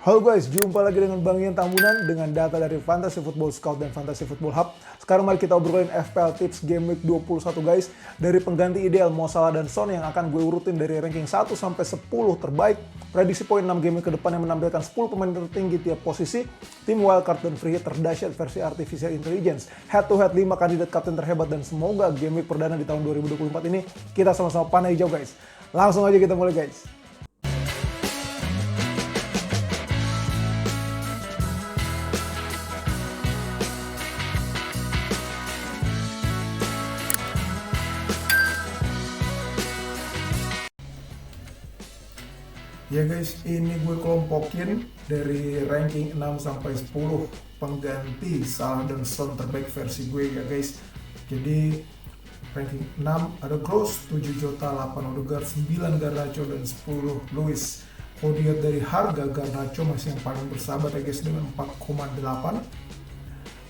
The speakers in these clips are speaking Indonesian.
Halo guys, jumpa lagi dengan Bang Ian Tambunan dengan data dari Fantasy Football Scout dan Fantasy Football Hub. Sekarang mari kita obrolin FPL Tips Game Week 21 guys. Dari pengganti ideal Mo Salah dan Son yang akan gue urutin dari ranking 1 sampai 10 terbaik. Prediksi poin 6 game week ke depan yang menampilkan 10 pemain tertinggi tiap posisi. Tim wildcard dan free hit terdahsyat versi Artificial Intelligence. Head to head 5 kandidat kapten terhebat dan semoga game week perdana di tahun 2024 ini kita sama-sama panah hijau guys. Langsung aja kita mulai guys. Ya guys, ini gue kelompokin dari ranking 6 sampai 10 pengganti Salah dan Son terbaik versi gue ya guys. Jadi ranking 6 ada Gross, 7 Jota, 8 Odegaard, 9 Garnacho dan 10 Luis. Kalau dilihat dari harga, Garnacho masih yang paling bersahabat ya guys dengan 4,8.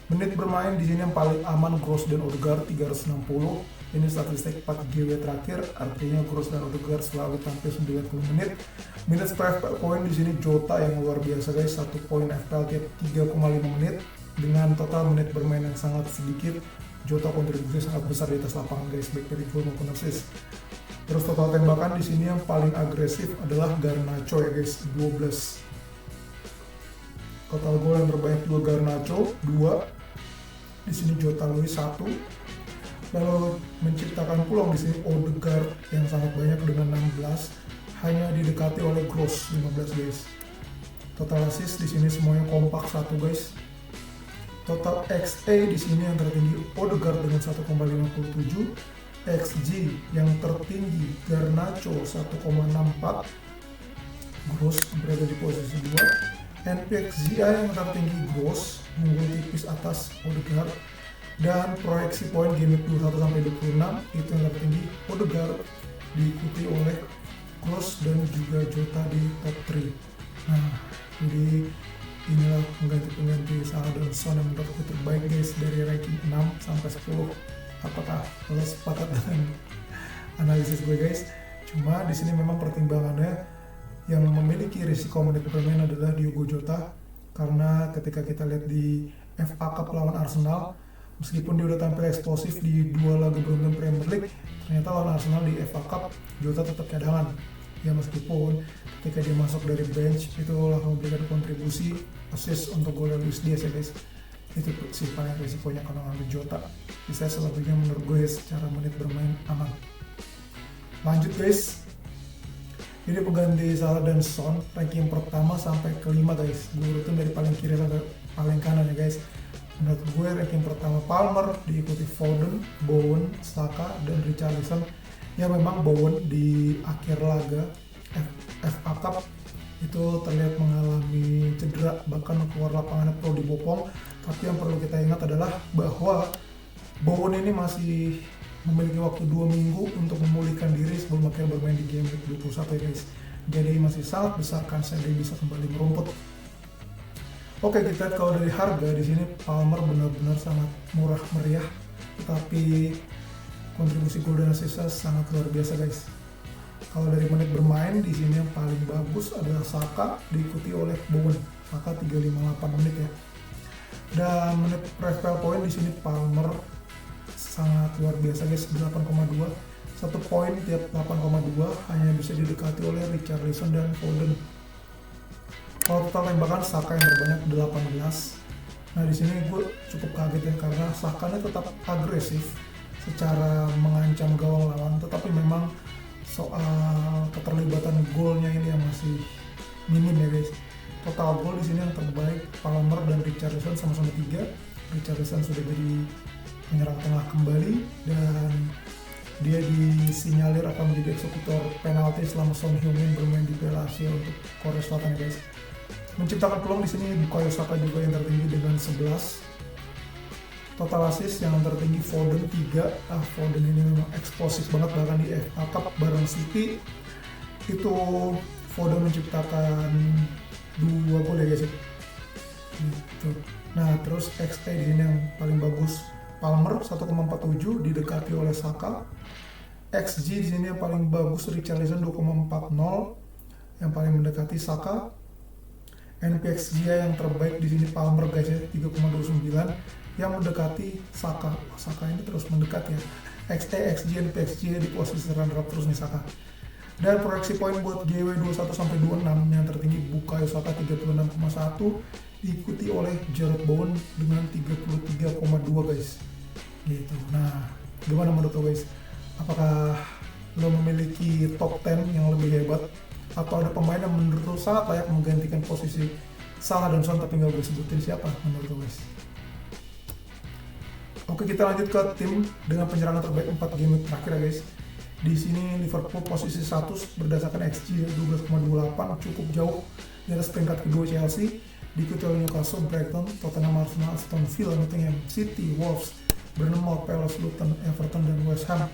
Menit bermain di sini yang paling aman Gross dan Odegaard 360. Ini statistik 4 GW terakhir, artinya Gross dan Odegaard selalu tampil 90 menit. Minutes per FPL point di sini Jota yang luar biasa guys, 1 poin FPL tiap 3,5 menit dengan total menit bermain yang sangat sedikit. Jota kontribusi sangat besar di atas lapangan guys, baik dari gol maupun assist. Terus total tembakan di sini yang paling agresif adalah Garnacho ya guys, 12. Total gol yang terbanyak juga Garnacho 2. Di sini Jota Luis 1. Lalu menciptakan peluang di sini Odegaard yang sangat banyak dengan 16, hanya didekati oleh Gross 15 guys. Total assist di sini semuanya kompak 1 guys. Total XA di sini yang tertinggi Odegaard dengan 1,57, XG yang tertinggi Garnacho 1,64, Gross berada di posisi 2, NPXGI yang tertinggi Gross unggul tipis atas Odegaard. Dan proyeksi poin game week 21 sampai 26 itu yang tertinggi Odegaard diikuti oleh Gross dan juga Jota di top 3. Nah, jadi inilah pengganti-pengganti Salah dan Son yang menurutku terbaik guys dari ranking 6 sampai 10. Apakah lo sepakat dengan analisis gue guys? Cuma di sini memang pertimbangannya yang memiliki risiko menit bermain adalah Diogo Jota, karena ketika kita lihat di FA Cup lawan Arsenal, meskipun dia udah tampil eksplosif di 2 laga beruntun Premier League, ternyata lawan Arsenal di FA Cup Jota tetap cadangan. Ya meskipun ketika dia masuk dari bench itu langsung memberikan kontribusi assist untuk gol Luis Diaz ya guys. Itu sih paling risikonya kalau ngambil Jota. Bisa selebihnya menurut gue secara menit bermain aman. Lanjut guys. Ini pengganti Salah dan Son ranking pertama sampai kelima guys. Gue urutin dari paling kiri sampai paling kanan ya guys. Menurut gue ranking pertama Palmer, diikuti Foden, Bowen, Saka, dan Richarlison. Ya memang Bowen di akhir laga FA Cup itu terlihat mengalami cedera, bahkan keluar lapangannya perlu dibopong. Tapi yang perlu kita ingat adalah bahwa Bowen ini masih memiliki waktu 2 minggu untuk memulihkan diri sebelum akhirnya bermain di game week 21 ya guys. Jadi masih sangat besar kansnya dia bisa kembali merumput. Oke, kita lihat kalau dari harga di sini Palmer benar-benar sangat murah meriah, tetapi kontribusi gol dan assist sangat luar biasa guys. Kalau dari menit bermain di sini yang paling bagus adalah Saka, diikuti oleh Bowen. Saka 358 menit ya. Dan menit per FPL point di sini Palmer sangat luar biasa guys, 8,2. 1 poin tiap 8,2 hanya bisa didekati oleh Richarlison dan Foden. Kalau total tembakan Saka yang terbanyak 18. Nah di sini gue cukup kaget ya, karena Sakanya tetap agresif secara mengancam gawang lawan, tetapi memang soal keterlibatan golnya ini yang masih minim ya guys. Total gol di sini yang terbaik Palmer dan Richarlison sama-sama 3. Richarlison sudah jadi penyerang tengah kembali dan dia disinyalir akan menjadi eksekutor penalti selama Son Heung-min bermain di Piala Asia untuk Korea Selatan ya guys. Menciptakan peluang di sini Bukayo Saka juga yang tertinggi dengan 11. Total assist yang tertinggi Foden 3. Foden ini memang eksplosif banget, bahkan di FA Cup bareng City itu Foden menciptakan 2 gol ya guys. Gitu. Nah terus XA di sini yang paling bagus Palmer 1,47 didekati oleh Saka. XG di sini yang paling bagus Richarlison 2,40, yang paling mendekati Saka. NPXGI yang terbaik di sini Palmer guys ya, 3,29 yang mendekati Saka. Saka ini terus mendekat ya. XG, NPXGI di posisi runner up terus nih Saka. Dan proyeksi poin buat GW 21-26 yang tertinggi Bukayo Saka 36,1 diikuti oleh Jarrod Bowen dengan 33,2 guys. Gitu. Nah, gimana menurut lo guys? Apakah lo memiliki top 10 yang lebih hebat atau ada pemain yang menurut lo sangat layak menggantikan posisi Salah dan Son tapi nggak gue sebutin siapa menurut lo guys? Oke, kita lanjut ke tim dengan penyerangan terbaik 4 game terakhir ya guys. Di sini Liverpool posisi 1 berdasarkan XG 12,28, cukup jauh di atas peringkat kedua Chelsea, diikuti oleh Newcastle, Brighton, Tottenham, Arsenal, Aston Villa, Nottingham City, Wolves, Bournemouth, Palace, Luton, Everton, dan West Ham.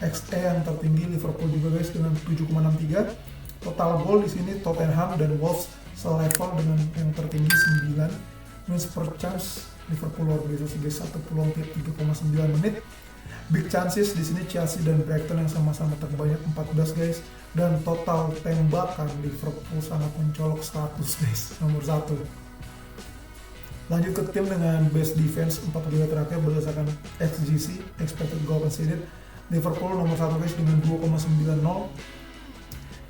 XE yang tertinggi Liverpool juga guys dengan 7,63. Total gol di sini Tottenham dan Wolves selevel dengan yang tertinggi 9. Wins per chance Liverpool luar biasa sih guys, 1 peluang tiap 3,9 menit. Big chances di sini Chelsea dan Brighton yang sama-sama terbanyak 14 guys, dan total tembakan Liverpool sangat mencolok 100 guys, nomor 1. Lanjut ke tim dengan best defense 4 game terakhir berdasarkan XGC, expected goal conceded. Liverpool nomor 1 guys dengan 2,90,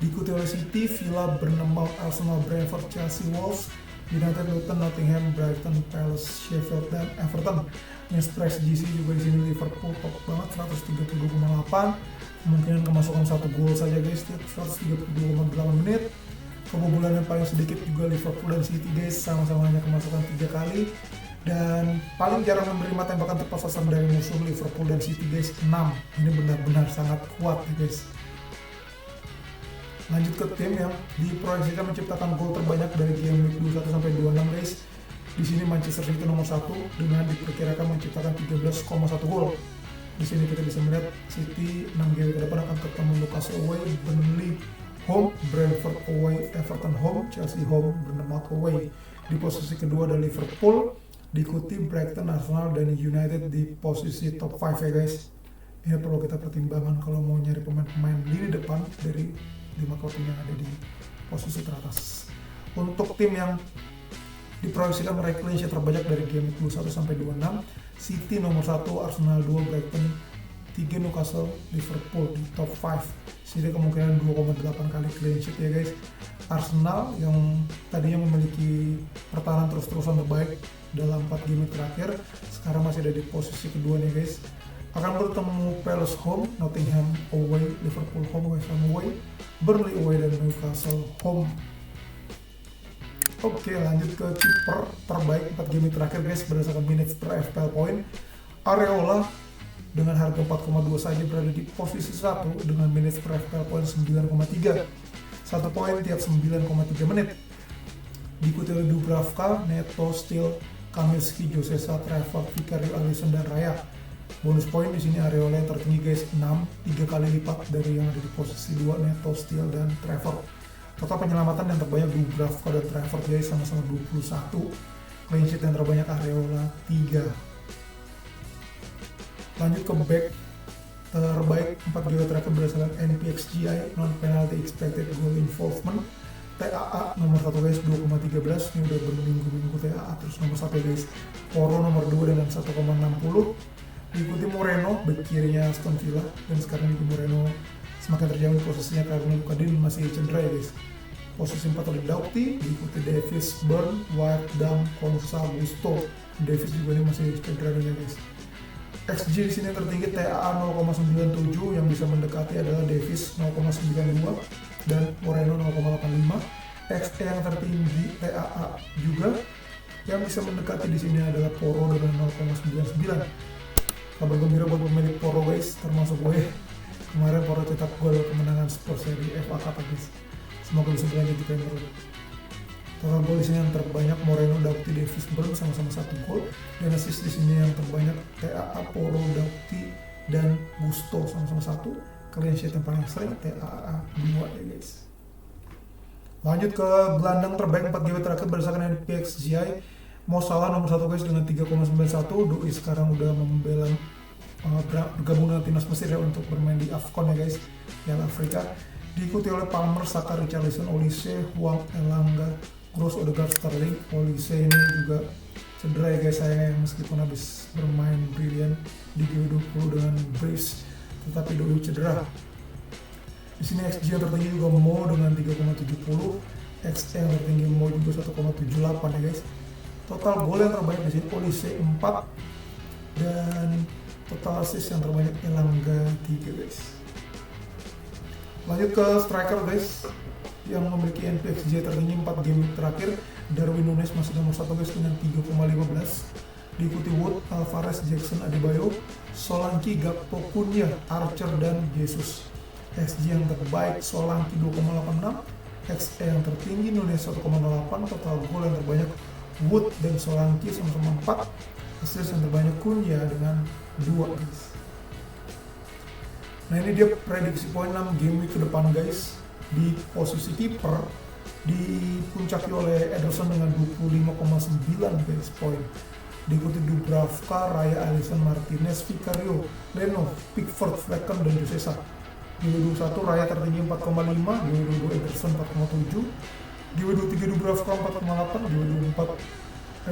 diikuti oleh City, Villa, Bournemouth, Arsenal, Brentford, Chelsea, Wolves, United, Luton, Nottingham, Brighton, Palace, Sheffield, dan Everton. Wins per XGC juga di sini Liverpool top banget 132,8, kemungkinan kemasukan 1 gol saja guys tiap 132,8 menit. Kebobolan yang paling sedikit juga Liverpool dan City guys, sama-sama hanya kemasukan 3 kali, dan paling jarang menerima tembakan tepat sasaran dari musuh Liverpool dan City guys 6. Ini benar-benar sangat kuat ya guys. Lanjut ke tim yang diproyeksikan menciptakan gol terbanyak dari game week 21-26 guys. Di sini Manchester City nomor 1 dengan diperkirakan menciptakan 13,1 gol. Di sini kita bisa melihat City 6 game ke depan akan ketemu Newcastle away, Burnley home, Brentford away, Everton home, Chelsea home, Bournemouth away. Di posisi kedua ada Liverpool, diikuti Brighton, Arsenal, dan United di posisi top 5 ya guys. Ini perlu kita pertimbangkan kalau mau nyari pemain-pemain lini depan dari 5 klub yang ada di posisi teratas. Untuk tim yang diproyeksikan meraih clean sheet terbanyak dari game 21-26, City nomor 1, Arsenal 2, Brighton 3, Newcastle, Liverpool di top 5. City kemungkinan 2,8 kali clean sheet ya guys. Arsenal yang tadinya memiliki pertahanan terus-terusan terbaik dalam 4 game terakhir, sekarang masih ada di posisi kedua nih guys. Akan bertemu Palace home, Nottingham away, Liverpool home, West Ham away, Burnley away, dan Newcastle home. Oke, lanjut ke kiper terbaik 4 game terakhir guys berdasarkan minutes per FPL point. Areola dengan harga 4,2 saja berada di posisi 1 dengan minutes per FPL point 9,3. 1 poin tiap 9,3 menit. Diikuti oleh Dubravka, Neto, Steele, Kaminski, Josesa, Trafford, Vicario, Alisson, dan Raya. Bonus poin di sini Areola yang tertinggi guys 6, 3 kali lipat dari yang ada di posisi 2 Neto, Steele, dan Trafford. Total penyelamatan yang terbanyak Dubravka dan Trafford guys sama-sama 21. Clean sheet yang terbanyak Areola 3. Lanjut ke back terbaik 4 game terakhir berdasarkan NPXGI, non penalty expected goal involvement. TAA nomor 1 guys 2,13, ini udah berminggu-minggu TAA. Terus nomor 1 guys Poro nomor 2 dengan 1,60, diikuti Moreno back kirinya Aston Villa, dan sekarang juga Moreno semakin terjamin posisinya karena Lukadin masih cedera ya guys. Posisi 4 oleh Doughty, diikuti Davis, Burn, White, Dam, Konsa, Gusto. Davis juga ini masih cedera nih ya guys. XG di sini tertinggi TAA 0,97, yang bisa mendekati adalah Davis 0,92 dan Moreno 0,85. XE yang tertinggi TAA juga, yang bisa mendekati di sini adalah Poro dengan 0,99. Kabar gembira buat pemilik Poro guys, termasuk gue. Kemarin Poro cetak gol kemenangan Spurs di FA Cup guys. Semoga bisa berlanjut di Premier League. Total gol di sini yang terbanyak Moreno, Doughty, Davis, Burn sama-sama 1 gol, dan assist di sini yang terbanyak TAA, Poro, Doughty, dan Gusto sama-sama 1. Clean sheet yang paling sering TAA 2 ya guys. Lanjut ke gelandang terbaik 4 game terakhir berdasarkan NPXGI. Mo Salah nomor 1 guys dengan 3,91. Doi sekarang udah membela bergabung dengan timnas Mesir ya untuk bermain di AFCON ya guys, Piala Afrika. Diikuti oleh Palmer, Saka, Richarlison, Olise, Huang, Elanga, Gross, Odegaard, Sterling. Olise ini juga cedera ya guys sayangnya, meskipun habis bermain brilian di G20 dengan brace, tetapi doi cedera. Di sini XG yang tertinggi juga Mo dengan 3,70, XG yang tertinggi Mo juga 1,78 ya guys. Total gol yang terbanyak di sini Olise 4, dan total assist yang terbanyak Elanga 3 guys. Lanjut ke striker guys, yang memiliki NPXG tertinggi 4 game terakhir. Darwin Núñez masih nomor 1 guys dengan 3,15, diikuti Wood, Alvarez, Jackson, Adebayo, Solanke, Gakpo, Cunha, Archer, dan Jesus. XG yang terbaik Solanke 2,86, XE yang tertinggi Núñez 1,08, total gol yang terbanyak Wood dan Solanke sama-sama 4, assist yang terbanyak Cunha dengan 2 guys. Nah ini dia prediksi poin 6 game week ke depan guys. Di posisi kiper dipuncaki oleh Ederson dengan 25,9 guys poin, diikuti Dubravka, Raya, Alisson, Martinez, Vicario, Leno, Pickford, Flecken, dan Josesa. G21 Raya tertinggi 4,5, G22 Ederson 4,7, G23 Dubravka 4,8, G24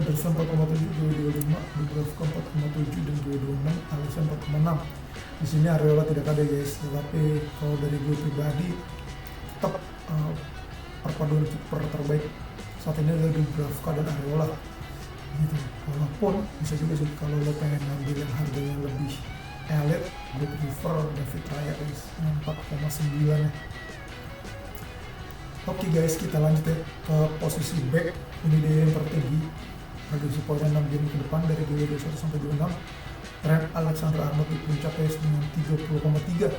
Ederson 4,7, G25 Dubravka 4,7, dan G26 Alisson 4,6. Di sini Areola tidak ada guys, tetapi kalau dari gue pribadi tetap perpaduan kiper terbaik saat ini adalah Dubravka dan Areola gitu. Walaupun bisa juga sih kalau lo pengen ngambil yang harganya lebih elite, gue prefer David Raya guys dengan 4,9 ya. Oke guys, kita lanjut ya ke posisi back. Ini dia yang tertinggi, prediksi poinnya 6 game ke depan dari G21 sampai 26. Trent Alexander-Arnold di puncak guys dengan 30,3.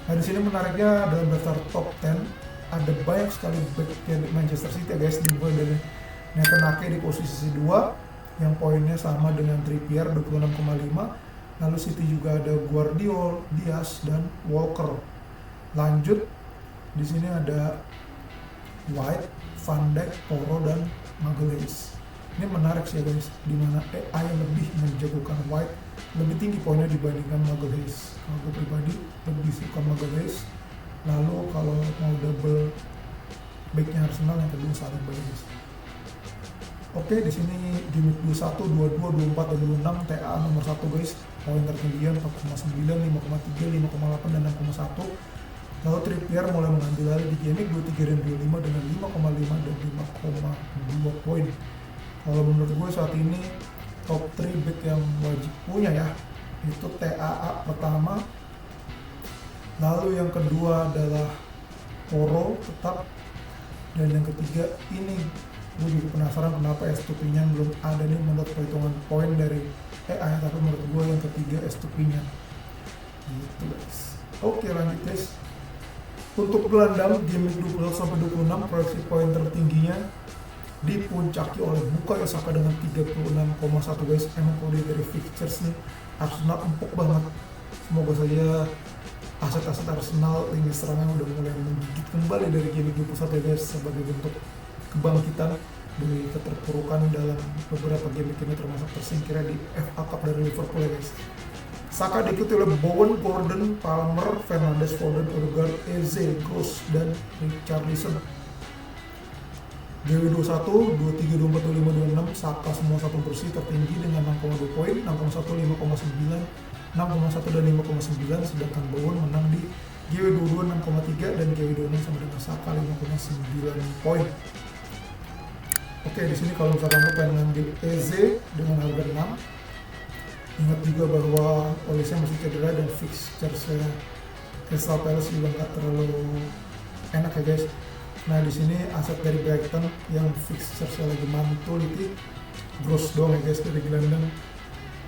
Nah di sini menariknya dalam daftar top 10 ada banyak sekali back yang Manchester City guys, dimulai dari Nathan Ake di posisi 2 yang poinnya sama dengan Trippier 26,5. Lalu City juga ada Guardiola, Diaz, dan Walker. Lanjut di sini ada White, Van Dijk, Porro, dan Magalhaes. Ini menarik sih guys, dimana AI lebih menjagokan White lebih tinggi poinnya dibandingkan Magalhaes. Kalau gue pribadi lebih suka Magalhaes. Lalu kalau mau double backnya Arsenal yang kedua saling bagus. Oke, di sini di 21, 22, 24, dan 26 TA nomor 1 guys. Poin tertingginya 4,9, 5,3, 5,8, dan 6,1. Lalu Trippier mulai mengambil alih di game 23 dan 25 dengan 5,5 dan 5,2 poin. Kalau menurut gue saat ini top 3 back yang wajib punya ya, itu TAA pertama, lalu yang kedua adalah Porro tetap, dan yang ketiga ini gue juga penasaran kenapa Estupiñán belum ada nih menurut perhitungan poin dari AI, tapi menurut gue yang ketiga Estupiñán gitu guys. Oke lanjut guys, untuk gelandang game 21 sampai 26 proyeksi poin tertingginya dipuncaki oleh Bukayo Saka dengan 36,1 guys. Emang kalau dari fixtures nih Arsenal empuk banget. Semoga saja aset-aset Arsenal lini serangan udah mulai menggigit kembali dari game 21 ya guys, sebagai bentuk kebangkitan dari keterpurukan dalam beberapa game ini, termasuk tersingkirnya di FA Cup dari Liverpool ya guys. Saka diikuti oleh Bowen, Gordon, Palmer, Fernandes, Foden, Odegaard, Eze, Gross, dan Richarlison. GW21, 23, 24, 25, 26, Saka semua satu bersih tertinggi dengan 6,2 poin, 6,1, 5,9, 6,1 dan 5,9, sedangkan Bowen menang di GW22 6,3 dan GW26 sama dengan Saka 5,9 poin. Oke, di sini kalau misalkan lo pengen ngambil Eze dengan harga 6, ingat juga bahwa Olise masih cedera dan fixture-nya Crystal Palace juga nggak terlalu enak ya guys. Nah di sini aset dari Brighton yang fixture-nya lagi mantul itu Gross doang ya guys dari gelandang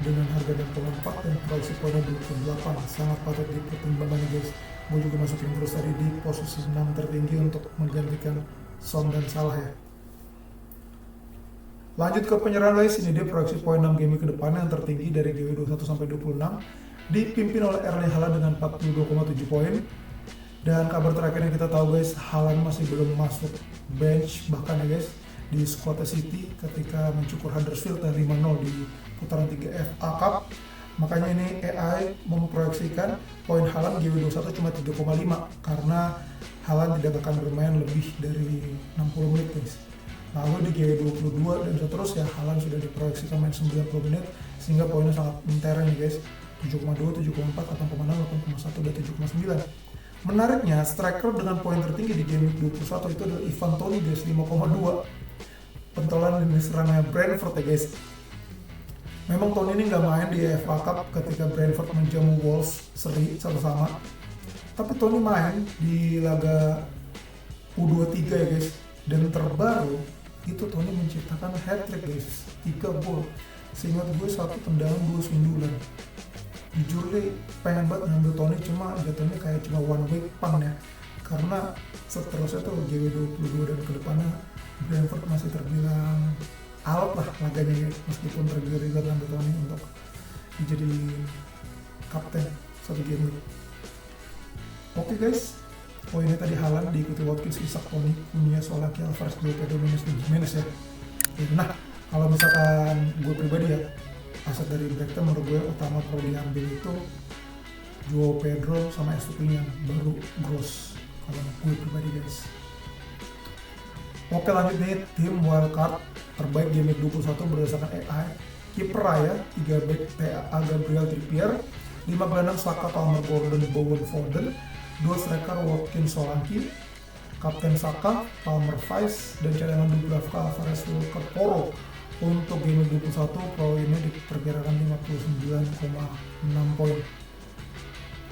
dengan harga 6,4 dan proyeksi poinnya 28, sangat patut dipertimbangkan ya guys. Gue juga masukin Gross tadi di posisi 6 tertinggi untuk menggantikan Son dan Salah ya. Lanjut ke penyerang guys, ini dia proyeksi poin 6 game ke depannya yang tertinggi dari GW21 sampai 26, dipimpin oleh Erling Haaland dengan 42,7 poin. Dan kabar terakhir yang kita tahu guys, Haaland masih belum masuk bench bahkan ya guys di squad City ketika mencukur Huddersfield dari 5-0 di putaran 3 FA Cup. Makanya ini AI memproyeksikan poin Haaland GW21 cuma 3,5 karena Haaland tidak akan bermain lebih dari 60 menit guys. Lalu di G22 dan seterusnya Haaland sudah diproyeksikan main 90 menit sehingga poinnya sangat mentereng nih guys, 7,2, 7,4, 8,6, 8,1, dan 7,9. Menariknya, striker dengan poin tertinggi di game 21 itu adalah Ivan Toney guys, 5,2. Pentolan lini serangnya Brentford ya guys. Memang Toney ini nggak main di FA Cup ketika Brentford menjamu Wolves seri 1-1, tapi Toney main di laga U23 ya guys. Dan terbaru itu Toney menciptakan hat-trick guys, 3 gol. Seingat gue 1 tendangan 2 sundulan. Jujur deh pengen banget ngambil Toney, cuma jatuhnya kayak cuma one week pan ya, karena seterusnya tuh GW22 dan kedepannya Brentford masih terbilang alat lah laganya ya, meskipun tergiur-giur ngambil Toney untuk dijadiin kapten satu game week. Oke guys, poinnya tadi Haaland diikuti Watkins, Isak, Toney, Cunha, Solanke, Alvarez, Pedro, Mendes, dan Jimenez ya. Nah, kalau misalkan gue pribadi ya, aset dari Brighton menurut gue utama perlu diambil itu Joao Pedro sama Estupiñán, baru Gross kalau gue pribadi guys. Oke, lanjut nih tim wildcard terbaik game 21 berdasarkan AI. Kiper Raya, 3 back TAA Gabriel Trippier, 5 gelandang Saka, Palmer, Gordon, Bowen, Foden, 2 striker Watkins, Solanke, Kapten Saka, Palmer, Vice, dan cadangan Dubravka, Alvarez, Walker, Porro. Untuk game 21 poinnya diperkirakan 59,6 poin.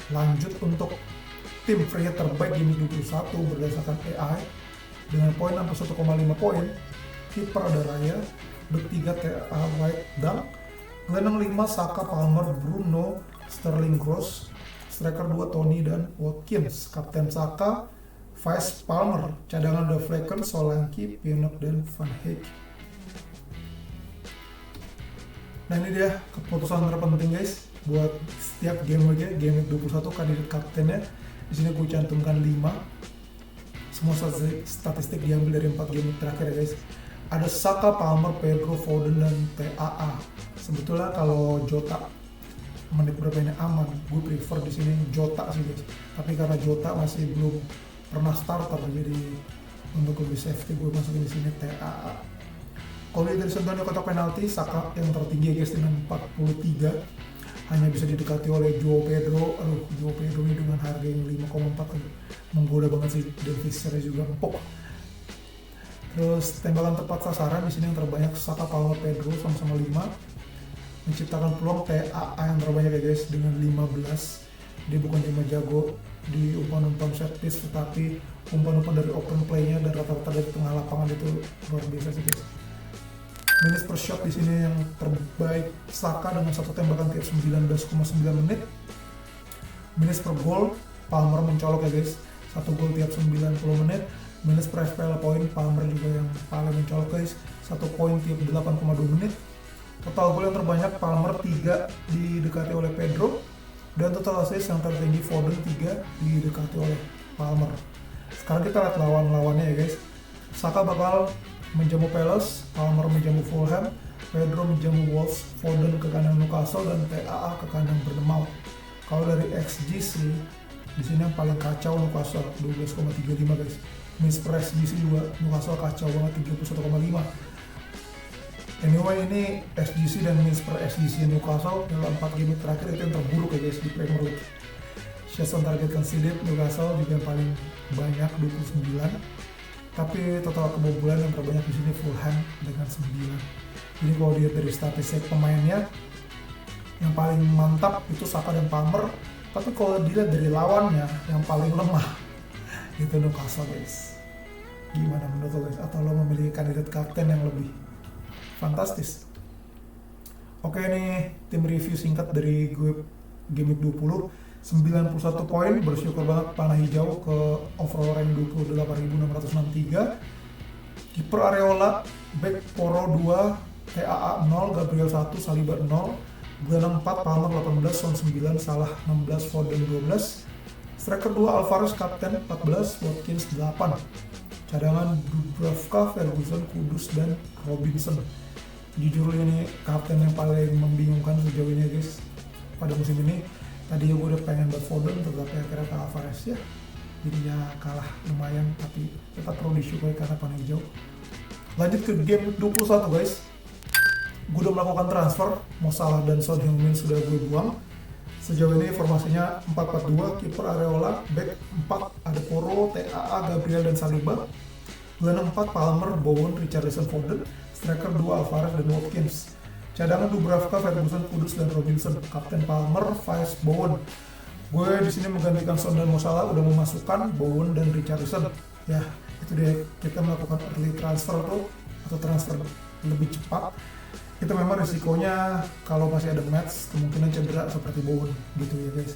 Lanjut untuk tim free hit terbaik game 21 berdasarkan AI dengan poin 61,5 poin. Kiper ada Raya, back 3 TA White Dunk, gelandang 5 Saka, Palmer, Bruno, Sterling, Gross, striker 2 Toney dan Watkins, Kapten Saka, Vice, Palmer, cadangan ada Flecken, Solanke, Pinnock, dan Van Heek. Nah ini dia keputusan terpenting guys buat setiap game week ya, game week 21 kandidat kaptennya. Di sini gue cantumkan 5. Semua statistik diambil dari 4 game week terakhir ya guys. Ada Saka, Palmer, Pedro, Foden, dan TAA. Sebetulnya kalau Jota menit bermainnya aman, gue prefer di sini Jota sih guys. Tapi karena Jota masih belum pernah starter, jadi untuk lebih safety gue masukin di sini TAA. Kalau dari sentuhan kotak penalti, Saka yang tertinggi guys dengan 43, hanya bisa didekati oleh Joao Pedro. Joao Pedro ini dengan harga yang 5,4 menggoda banget sih, dan fixture juga empuk. Terus tembakan tepat sasaran di sini yang terbanyak Saka, Palmer, Pedro sama-sama 5. Menciptakan peluang TAA yang terbanyak ya guys dengan 15. Dia bukan cuma jago di umpan-umpan set piece, tetapi umpan-umpan dari open play-nya dan rata-rata dari tengah lapangan itu luar biasa sih guys. Minutes per shot di sini yang terbaik Saka dengan 1 tembakan tiap 19,9 menit. Minutes per goal Palmer mencolok ya guys, 1 gol tiap 90 menit. Minutes per FPL point Palmer juga yang paling mencolok guys, 1 poin tiap 8,2 menit. Total gol yang terbanyak Palmer 3 didekati oleh Pedro, dan total assist yang tertinggi Foden 3 didekati oleh Palmer. Sekarang kita lihat lawan-lawannya ya guys. Saka bakal menjamu Palace, Palmer menjamu Fulham, Pedro menjamu Wolves, Foden ke kandang Newcastle, dan TAA ke kandang Bournemouth. Kalau dari XGC di sini yang paling kacau Newcastle 12,35 guys. Minutes per XGC juga Newcastle kacau banget 31,5. Anyway, ini XGC dan minutes per XGC Newcastle dalam 4 game terakhir itu yang terburuk ya guys di Premier League. Shots on target conceded Newcastle juga yang paling banyak 29. Tapi total kebobolan yang terbanyak di sini Fulham dengan 9. Jadi kalau dilihat dari statistik pemainnya, yang paling mantap itu Saka dan Palmer. Tapi kalau dilihat dari lawannya, yang paling lemah itu Newcastle guys. Gimana menurut lo guys? Atau lo memiliki kandidat kapten yang lebih fantastis? Oke, ini tim review singkat dari gue game week 20. 91 poin, bersyukur banget panah hijau ke overall rank 28.663. Kiper Areola, back Porro 2, TAA 0, Gabriel 1, Saliba 0, gelandang 4, Palmer 18, Son 9, Salah 16, Foden 12. Striker 2 Alvarez, kapten 14, Watkins 8. Cadangan Dubravka, Ferguson, Kudus, dan Robinson. Jujur ini kapten yang paling membingungkan sejauh ini guys pada musim ini. Tadinya gue udah pengen buat Foden, tetapi akhirnya ke Alvarez ya. Jadi ya kalah lumayan, tapi tetap perlu disyukuri karena panah hijau. Lanjut ke game 21 guys. Gue udah melakukan transfer, Mo Salah dan Son Heung-min sudah gue buang. Sejauh ini formasinya 4-4-2, kiper Areola, back 4 ada Poro, TAA, Gabriel dan Saliba. Gelandang 4 Palmer, Bowen, Richarlison, Foden, striker 2 Alvarez dan Watkins. Cadangan Dubravka, Ferguson, Kudus dan Robinson, kapten Palmer, Vice, Bowen. Gue di sini menggantikan Son dan Mo Salah, udah memasukkan Bowen dan Richarlison. Ya, itu dia, kita melakukan early transfer tuh, atau transfer lebih cepat. Itu memang risikonya kalau masih ada match kemungkinan cedera seperti Bowen gitu ya guys.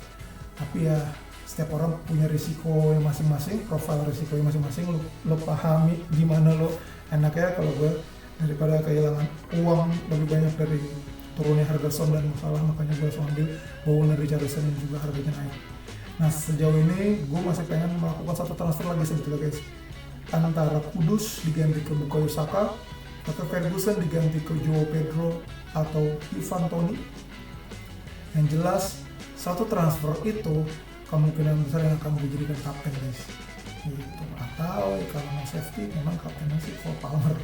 Tapi ya setiap orang punya risiko yang masing-masing, profil risiko yang masing-masing. Lo pahami gimana lo enaknya. Kalau gue daripada kehilangan uang lebih banyak dari turunnya harga Son dan Mo Salah, makanya gue langsung ambil Bowen dan Richarlison yang juga harganya naik. Nah sejauh ini gue masih pengen melakukan satu transfer lagi sebetulnya guys, antara Kudus diganti ke Bukayo Saka atau Ferguson diganti ke Joao Pedro atau Ivan Toney. Yang jelas satu transfer itu kemungkinan besar yang akan dijadikan kapten guys gitu. Atau kalau mau safety memang kaptennya sih Cole Palmer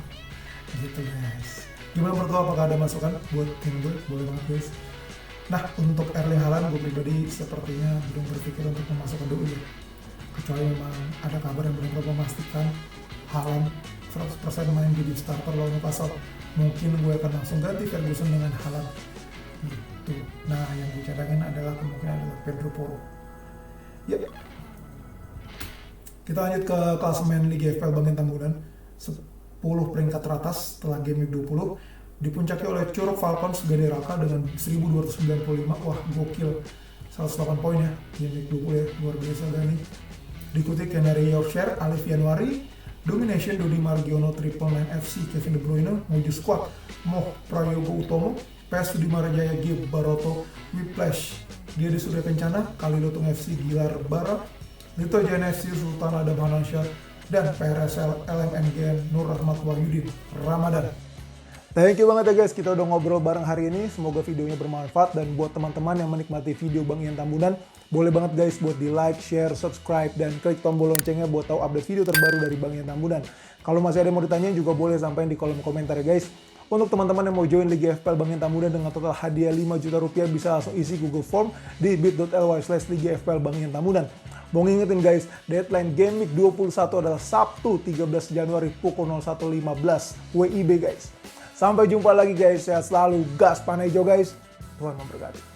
gitu guys. Gimana menurut lo, apakah ada masukan buat tim gue? Boleh banget guys. Nah untuk Erling Haaland gue pribadi sepertinya belum berpikir untuk memasukkan dulu ya, kecuali memang ada kabar yang benar-benar memastikan Haaland 100% main jadi starter lawan Newcastle. Mungkin gue akan langsung ganti Ferguson dengan Haaland gitu. Nah yang gue cadangin adalah kemungkinan adalah Pedro Porro. Ya, kita lanjut ke klasemen Liga FPL Bangin Tambunan. 10 peringkat teratas setelah game week 20 dipuncaki oleh Curug Falcons Gade Raka dengan 1295. Wah gokil, 108 poin ya game week 20 ya, luar biasa Gani. Diikuti Canary Yorkshire Alif Januari, Domination Dodi Margiono, Triple Nine FC Kevin De Bruyne, Mojo Squad Moh Prayogo Utomo, PS Sudi Marajaya G Baroto, Whiplash Dia di Surya Kencana, Kalilotung FC Gilar Bara, Lito Jaya FC Sultan Adam Hanansyah, dan PRSL LMNGM Nur Rahmat Wahyudin Ramadan. Thank you banget ya guys, kita udah ngobrol bareng hari ini. Semoga videonya bermanfaat, dan buat teman-teman yang menikmati video Bang Ian Tambunan, boleh banget guys buat di like, share, subscribe, dan klik tombol loncengnya buat tahu update video terbaru dari Bang Ian Tambunan. Kalau masih ada yang mau ditanyain juga boleh sampaikan di kolom komentar ya guys. Untuk teman-teman yang mau join Liga FPL Bang Ian Tambunan dengan total hadiah 5 juta rupiah, bisa langsung isi Google Form di bit.ly/Liga FPL Bang Ian Tambunan. Mau ngingetin guys, deadline Game Week 21 adalah Sabtu 13 Januari pukul 01.15 WIB guys. Sampai jumpa lagi guys, sehat selalu, gas panah hijau guys, Tuhan memberkati.